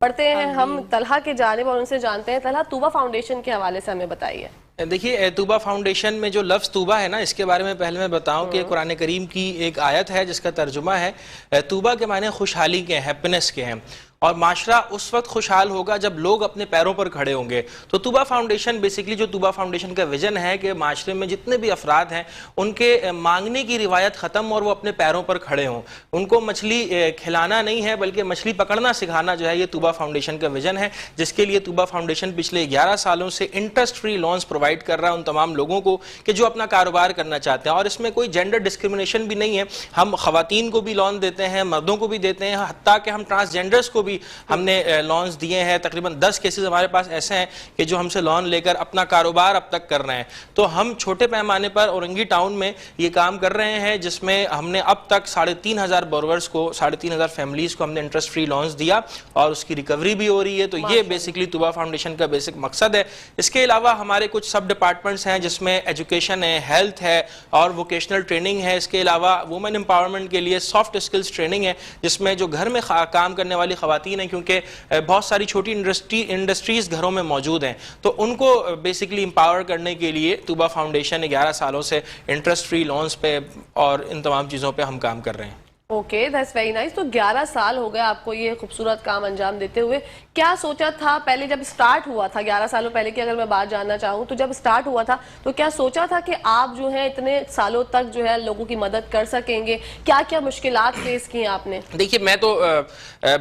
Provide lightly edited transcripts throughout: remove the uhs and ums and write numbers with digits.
پڑھتے ہیں ہم طلحہ کی جانب اور ان سے جانتے ہیں. طلحہ طوبہ فاؤنڈیشن کے حوالے سے ہمیں بتائیے. دیکھیے طوبہ فاؤنڈیشن میں جو لفظ طوبہ ہے نا، اس کے بارے میں پہلے میں بتاؤں کہ قرآن کریم کی ایک آیت ہے جس کا ترجمہ ہے طوبہ کے معنی خوشحالی کے ہیں، ہیپینس کے ہیں، اور معاشرہ اس وقت خوشحال ہوگا جب لوگ اپنے پیروں پر کھڑے ہوں گے. تو طوبہ فاؤنڈیشن بیسیکلی جو طوبہ فاؤنڈیشن کا ویژن ہے کہ معاشرے میں جتنے بھی افراد ہیں ان کے مانگنے کی روایت ختم اور وہ اپنے پیروں پر کھڑے ہوں. ان کو مچھلی کھلانا نہیں ہے بلکہ مچھلی پکڑنا سکھانا جو ہے یہ طوبہ فاؤنڈیشن کا ویژن ہے، جس کے لیے طوبہ فاؤنڈیشن پچھلے 11 سالوں سے انٹرسٹ فری لونز پرووائڈ کر رہا ہے ان تمام لوگوں کو کہ جو اپنا کاروبار کرنا چاہتے ہیں. اور اس میں کوئی جینڈر ڈسکرمنیشن بھی نہیں ہے، ہم خواتین کو بھی لون دیتے ہیں، مردوں کو بھی دیتے ہیں، حتیٰ کہ ہم ٹرانسجینڈرز کو بھی ہم نے لونز دیے ہیں. تقریباً 10 کیسز ہمارے پاس ایسے ہیں کہ جو ہم سے لون لے کر اپنا کاروبار اب تک کر رہے ہیں. تو ہم چھوٹے پیمانے پر اورنگی ٹاؤن میں یہ کام کر رہے ہیں، جس میں ہم نے اب تک 3,500 بورورز کو، 3,500 فیملیز کو ہم نے انٹرسٹ فری لونز دیا اور اس کی ریکوری بھی ہو رہی ہے. تو یہ بیسکلی طوبہ فاؤنڈیشن کا بیسک مقصد ہے. اس کے علاوہ ہمارے کچھ سب ڈپارٹمنٹس ہیں جس میں ایجوکیشن ہے، ہیلتھ ہے اور ووکیشنل ٹریننگ ہے. اس کے علاوہ وومن امپاورمنٹ کے لیے سافٹ اسکلز ٹریننگ ہے، جس میں جو گھر میں کام کرنے والی خواتین ہیں، کیونکہ بہت ساری چھوٹی انڈسٹریز گھروں میں موجود ہیں، تو ان کو بیسکلی امپاور کرنے کے لیے طوبہ فاؤنڈیشن 11 سالوں سے انٹرسٹ فری لونز پہ اور ان تمام چیزوں پہ ہم کام کر رہے ہیں. Okay, that's very nice. تو 11 سال ہو گئے آپ کو یہ خوبصورت کام انجام دیتے ہوئے. کیا سوچا تھا پہلے جب سٹارٹ ہوا تھا 11 سالوں پہلے کی اگر میں بات جاننا چاہوں تو جب سٹارٹ ہوا تھا تو کیا سوچا تھا کہ آپ جو ہے اتنے سالوں تک جو ہے لوگوں کی مدد کر سکیں گے؟ کیا کیا مشکلات فیس کی آپ نے؟ دیکھیے میں تو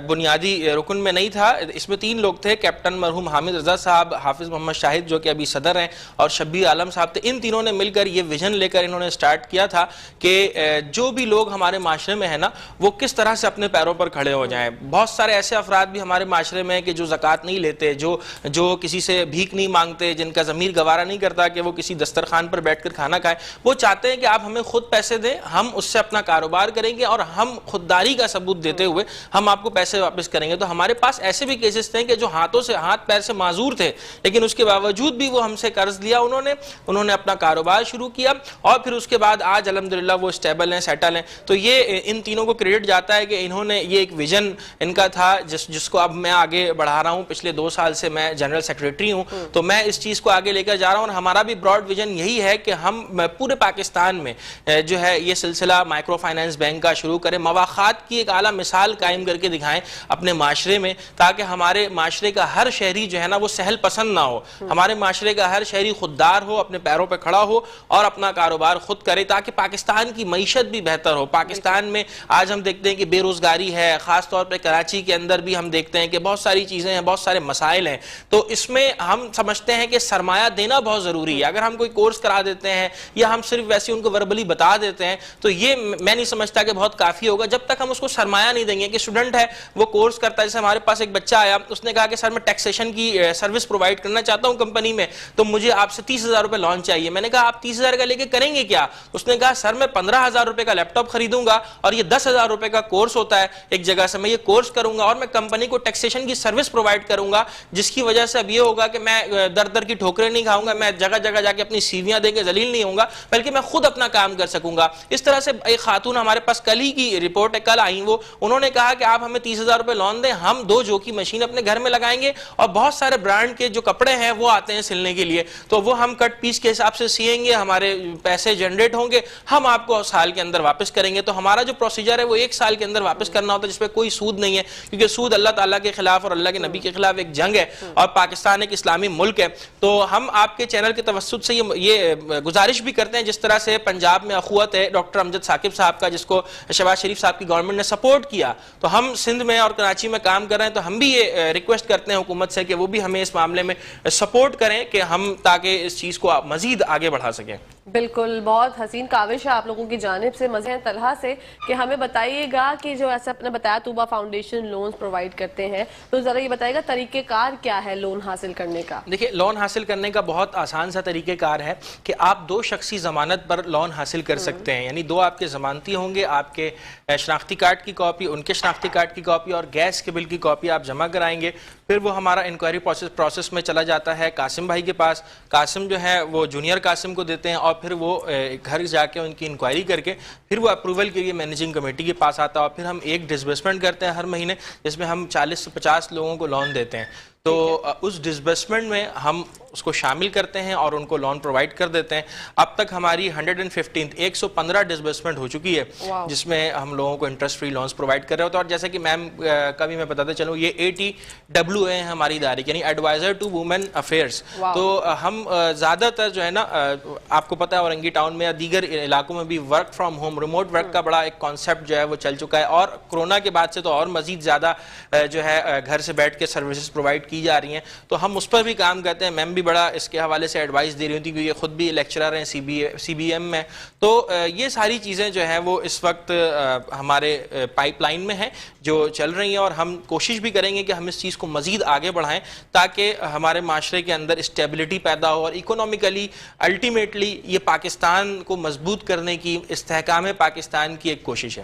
بنیادی رکن میں نہیں تھا. اس میں 3 لوگ تھے، کیپٹن مرحوم حامد رضا صاحب، حافظ محمد شاہد جو کہ ابھی صدر ہیں، اور شبیر عالم صاحب تھے. ان تینوں نے مل کر یہ ویژن لے کر انہوں نے سٹارٹ کیا تھا کہ جو بھی لوگ ہمارے معاشرے میں ہیں نا وہ کس طرح سے اپنے پیروں پر کھڑے ہو جائیں. بہت سارے ایسے افراد بھی ہمارے معاشرے میں ہیں کہ جو زکوٰۃ نہیں لیتے، جو کسی سے بھیک نہیں مانگتے، جن کا ضمیر گوارا نہیں کرتا کہ وہ کسی دسترخوان پر بیٹھ کر کھانا کھائیں. وہ چاہتے ہیں کہ آپ ہمیں خود پیسے دیں، ہم اس سے اپنا کاروبار کریں گے اور ہم خودداری کا ثبوت دیتے ہوئے ہم آپ کو پیسے واپس کریں گے. تو ہمارے پاس ایسے بھی کیسز تھے کہ جو ہاتھ پیر سے معذور تھے لیکن اس کے باوجود بھی وہ ہم سے قرض لیا انہوں نے اپنا کاروبار شروع کیا اور پھر اس کے بعد آج الحمدللہ وہ اسٹیبل ہیں، سیٹل ہیں. تو یہ ان تینوں کو کریڈٹ جاتا ہے کہ انہوں نے یہ ایک ویژن ان کا تھا جس کو اب میں آگے بڑھا رہا ہوں. پچھلے 2 سال سے میں جنرل سیکریٹری ہوں، تو میں اس چیز کو آگے لے کر جا رہا ہوں. اور ہمارا بھی براڈ ویژن یہی ہے کہ ہم پورے پاکستان میں جو ہے یہ سلسلہ مائکرو فائنانس بینک کا شروع کریں، مواخات کی ایک اعلیٰ مثال قائم کر کے دکھائیں اپنے معاشرے میں، تاکہ ہمارے معاشرے کا ہر شہری جو ہے نا وہ سہل پسند نہ ہو. ہمارے معاشرے کا ہر شہری خوددار ہو، اپنے پیروں پہ کھڑا ہو اور اپنا کاروبار خود کرے، تاکہ پاکستان کی معیشت بھی بہتر ہو. پاکستان میں آج ہم دیکھتے ہیں کہ بے روزگاری ہے، خاص طور پہ کراچی کے اندر بھی ہم دیکھتے ہیں کہ بہت ساری چیزیں ہیں، بہت سارے مسائل ہیں. تو اس میں ہم سمجھتے ہیں کہ سرمایہ دینا بہت ضروری ہے. اگر ہم کوئی کورس کرا دیتے ہیں یا ہم صرف ویسے ان کو وربلی بتا دیتے ہیں تو یہ میں نہیں سمجھتا کہ بہت کافی ہوگا جب تک ہم اس کو سرمایہ نہیں دیں گے. کہ اسٹوڈنٹ ہے وہ کورس کرتا ہے، جیسے ہمارے پاس ایک بچہ آیا، اس نے کہا کہ سر میں ٹیکسیشن کی سروس پرووائڈ کرنا چاہتا ہوں کمپنی میں، تو مجھے آپ سے 30,000 روپے لون چاہیے. میں نے کہا آپ 30,000 کا لے کے کریں گے کیا؟ اس نے کہا سر میں 15,000 روپے کا لیپ ٹاپ خریدوں گا اور یہ 10,000 روپے کا کورس ہوتا ہے ایک جگہ سے، میں یہ کورس کروں گا اور میں کمپنی کو ٹیکسیشن کی سروس پرووائڈ کروں گا، جس کی وجہ سے اب یہ ہوگا کہ میں در کی ٹھوکریں نہیں کھاؤں گا، میں جگہ جگہ جا کے اپنی سیویاں دے کے ذلیل نہیں ہوں گا، بلکہ میں خود اپنا کام کر سکوں گا. اس طرح سے ایک خاتون ہمارے پاس کل ہی کی رپورٹ ہے، کل آئیں، انہوں نے کہا کہ آپ ہمیں 30,000 روپے لون دیں، ہم 2 جو کی مشین اپنے گھر میں لگائیں گے اور بہت سارے برانڈ کے جو کپڑے ہیں وہ آتے ہیں سلنے کے لیے، تو وہ ہم کٹ پیس کے حساب سے سیئیں گے، ہمارے پیسے جنریٹ ہوں گے، ہم آپ کو سال کے اندر واپس کریں گے. تو ہمارا جو پروسیجر ہے وہ 1 سال کے اندر واپس کرنا ہوتا ہے، جس پہ کوئی سود نہیں ہے، کیونکہ سود اللہ تعالیٰ کے خلاف اور اللہ کے نبی کے خلاف ایک جنگ ہے اور پاکستان ایک اسلامی ملک ہے. تو ہم آپ کے چینل کے توسط سے یہ گزارش بھی کرتے ہیں، جس طرح سے پنجاب میں اخوت ہے ڈاکٹر امجد ثاقب صاحب کا، جس کو شہباز شریف صاحب کی گورنمنٹ نے سپورٹ کیا، تو ہم سندھ میں اور کراچی میں کام کر رہے ہیں. تو ہم بھی یہ ریکویسٹ کرتے ہیں حکومت سے کہ وہ بھی ہمیں اس معاملے میں سپورٹ کریں کہ ہم تاکہ اس چیز کو مزید آگے بڑھا سکیں. بالکل، بہت حسین کاوش ہے آپ لوگوں کی جانب سے. مزے ہیں طلحہ سے کہ ہمیں بتائیے گا کہ جو ایسا آپ نے بتایا طوبہ فاؤنڈیشن لونز پرووائڈ کرتے ہیں، تو ذرا یہ بتائیے گا طریقہ کار کیا ہے لون حاصل کرنے کا؟ دیکھیں لون حاصل کرنے کا بہت آسان سا طریقہ کار ہے کہ آپ 2 شخصی ضمانت پر لون حاصل کر سکتے ہیں. یعنی 2 آپ کے ضمانتی ہوں گے، آپ کے شناختی کارڈ کی کاپی، ان کے شناختی کارڈ کی کاپی اور گیس کے بل کی کاپی آپ جمع کرائیں گے. پھر وہ ہمارا انکوائری پروسیس میں چلا جاتا ہے قاسم بھائی کے پاس. قاسم جو ہے وہ جونیئر قاسم کو دیتے ہیں اور پھر وہ گھر جا کے ان کی انکوائری کر کے پھر وہ اپروول کے لیے مینیجنگ کمیٹی کے پاس آتا ہے اور پھر ہم ایک ڈسبرسمنٹ کرتے ہیں ہر مہینے جس میں ہم 40 سے 50 لوگوں کو لون دیتے ہیں. تو اس ڈسبرسمنٹ میں ہم اس کو شامل کرتے ہیں اور ان کو لون پرووائڈ کر دیتے ہیں. اب تک ہماری 115 ڈسبرسمنٹ ہو چکی ہے جس میں ہم لوگوں کو انٹرسٹ فری لونز پرووائڈ کر رہے ہوتے ہیں. اور جیسا کہ میم کا بھی میں بتاتے چلوں یہ ATWA ہیں ہماری ادارے یعنی ایڈوائزر ٹو وومن افیئرس. تو ہم زیادہ تر جو ہے نا آپ کو پتہ ہے اورنگی ٹاؤن میں یا دیگر علاقوں میں بھی work from home remote work کا بڑا ایک کانسیپٹ جو ہے وہ چل چکا ہے اور کورونا کے بعد سے تو اور مزید زیادہ جو ہے گھر سے بیٹھ کے سروسز پرووائڈ کی جا رہی ہیں. تو ہم اس پر بھی کام کرتے ہیں. میم بھی بڑا اس کے حوالے سے ایڈوائز دے رہی ہوتی کیونکہ یہ خود بھی لیکچرر ہیں CBM میں. تو یہ ساری چیزیں جو ہیں وہ اس وقت ہمارے پائپ لائن میں ہیں جو چل رہی ہیں اور ہم کوشش بھی کریں گے کہ ہم اس چیز کو مزید آگے بڑھائیں تاکہ ہمارے معاشرے کے اندر اسٹیبلٹی پیدا ہو اور اکنومیکلی الٹیمیٹلی یہ پاکستان کو مضبوط کرنے کی استحکام پاکستان کی ایک کوشش ہے.